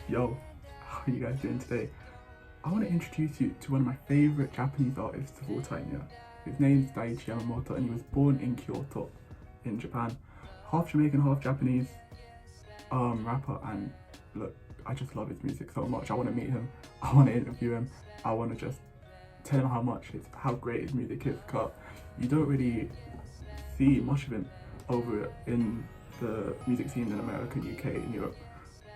Yo, how are you guys doing today? I want to introduce you to one of my favourite Japanese artists of all time, yeah. His name's Daichi Yamamoto and he was born in Kyoto, in Japan. Half Jamaican, half Japanese rapper, and look, I just love his music so much. I want to meet him, I want to interview him, I want to just tell him how great his music is, because you don't really see much of him over in the music scene in America, UK and Europe.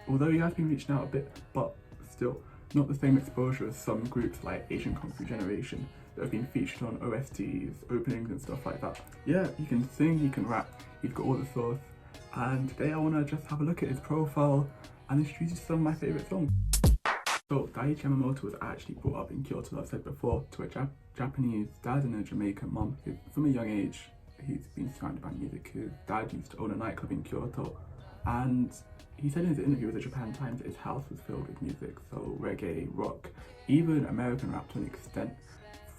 Although he has been reaching out a bit, but still not the same exposure as some groups like Asian Kung Fu Generation that have been featured on OSTs, openings and stuff like that. Yeah, he can sing, he can rap, he's got all the sauce, and today I want to just have a look at his profile and introduce you to some of my favourite songs. So Daichi Yamamoto was actually brought up in Kyoto, like I've said before, to a Japanese dad and a Jamaican mum. From a young age, he's been surrounded by music. His dad used to own a nightclub in Kyoto, and he said in his interview with the Japan Times that his house was filled with music, so reggae, rock, even American rap to an extent,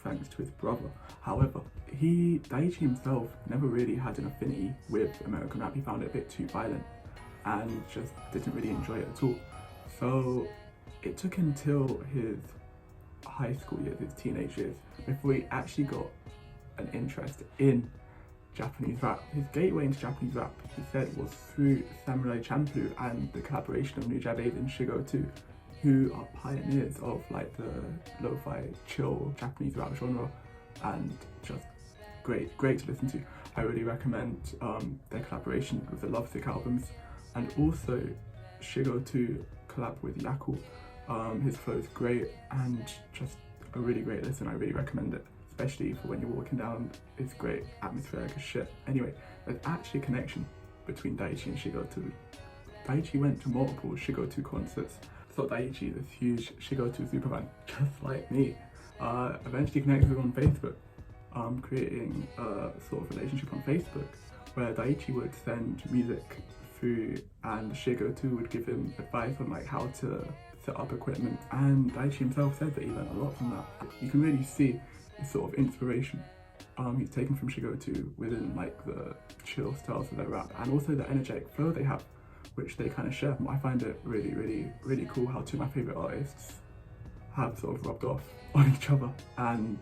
thanks to his brother. However, Daichi himself never really had an affinity with American rap. He found it a bit too violent and just didn't really enjoy it at all. So it took him till his high school years, his teenage years, before he actually got an interest in Japanese rap. His gateway into Japanese rap, he said, was through Samurai Champloo and the collaboration of Nujabes and Shigo 2, who are pioneers of like the lo-fi chill Japanese rap genre, and just great to listen to. I really recommend their collaboration with the Lovesick albums, and also Shigo 2 collab with Yaku. His flow is great and just a really great listen. I really recommend it, especially for when you're walking down. It's great, atmospheric as shit. Anyway, there's actually a connection between Daichi and Shigo 2. Daichi went to multiple Shigo 2 concerts. So Daichi, this huge Shigo 2 superfan, just like me, eventually connected with him on Facebook, creating a sort of relationship on Facebook, where Daichi would send music through and Shigo 2 would give him advice on like how to set up equipment, and Daichi himself said that he learned a lot from that. You can really see the sort of inspiration he's taken from Shigo 2 within like the chill styles of their rap, and also the energetic flow they have, which they kind of share. I find it really cool how two of my favourite artists have sort of rubbed off on each other, and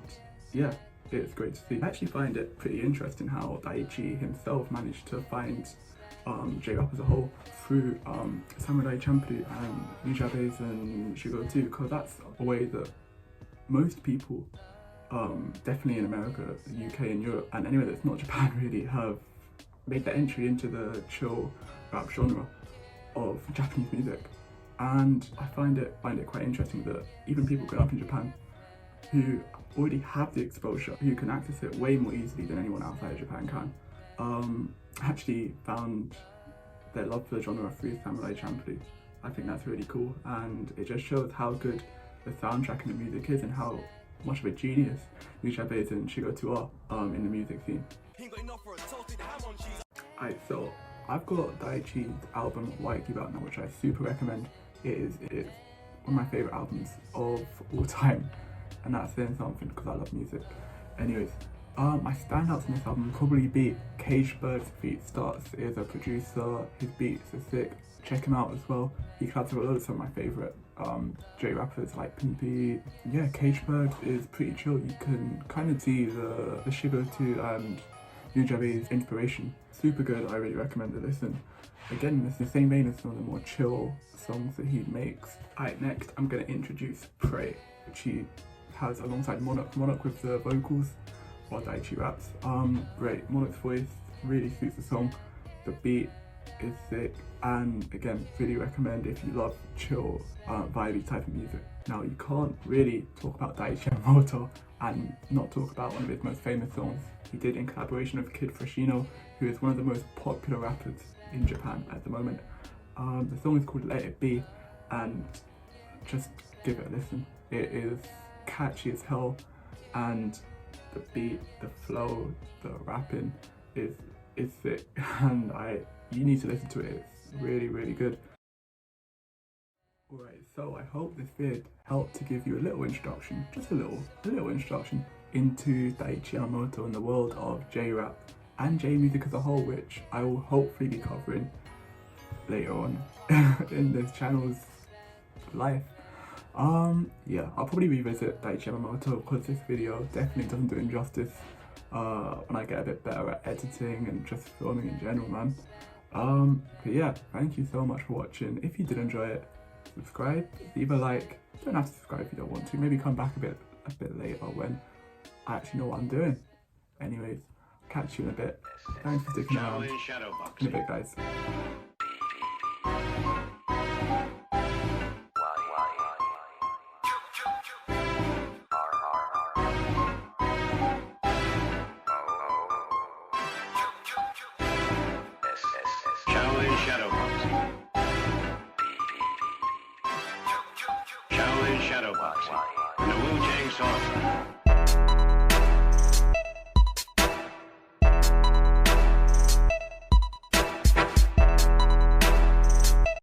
yeah, it's great to see. I actually find it pretty interesting how Daichi himself managed to find J-rap as a whole through Samurai Champloo and Nujabes and Shigo 2, because that's a way that most people, definitely in America, the UK and Europe, and anywhere that's not Japan really, have made the entry into the chill rap genre of Japanese music. And I find it quite interesting that even people growing up in Japan who already have the exposure, who can access it way more easily than anyone outside of Japan can, actually found their love for the genre through Samurai Champloo. I think that's really cool, and it just shows how good the soundtrack and the music is, and how much of a genius Nujabes and Shigo 2 are in the music scene. Alright, so I've got Daichi's album White Keep out now, which I super recommend. It is one of my favourite albums of all time, and that's saying something because I love music. Anyways, my standouts in this album would probably be Cage Bird's feat Starts is a producer, his beats are sick, check him out as well. He collabs with loads of my favourite J-rappers like Pimpy. Yeah, Cage Bird is pretty chill. You can kind of see the Shigo 2 and Nujabes inspiration. Super good, I really recommend it. Listen. Again, it's the same vein as some of the more chill songs that he makes. Alright, next I'm going to introduce Pray, which he has alongside Monarch with the vocals while Daichi raps. Great, Monarch's voice really suits the song. The beat is sick, and again, really recommend if you love chill, vibey type of music. Now, you can't really talk about Daichi Yamamoto and not talk about one of his most famous songs he did in collaboration with Kid Freshino, who is one of the most popular rappers in Japan at the moment. The song is called Let It Be, and just give it a listen. It is catchy as hell, and the beat, the flow, the rapping is sick, and you need to listen to it. It's really good. Alright, so I hope this vid helped to give you a little introduction, just a little introduction into Daichi Yamamoto and the world of J-rap and J-music as a whole, which I will hopefully be covering later on in this channel's life. Yeah, I'll probably revisit Daichi Yamamoto because this video definitely doesn't do him justice when I get a bit better at editing and just filming in general, man. But yeah, thank you so much for watching. If you did enjoy it, subscribe, leave a like. You don't have to subscribe if you don't want to. Maybe come back a bit later when I actually know what I'm doing. Anyways, catch you in a bit. Thanks for sticking around. In a bit, guys.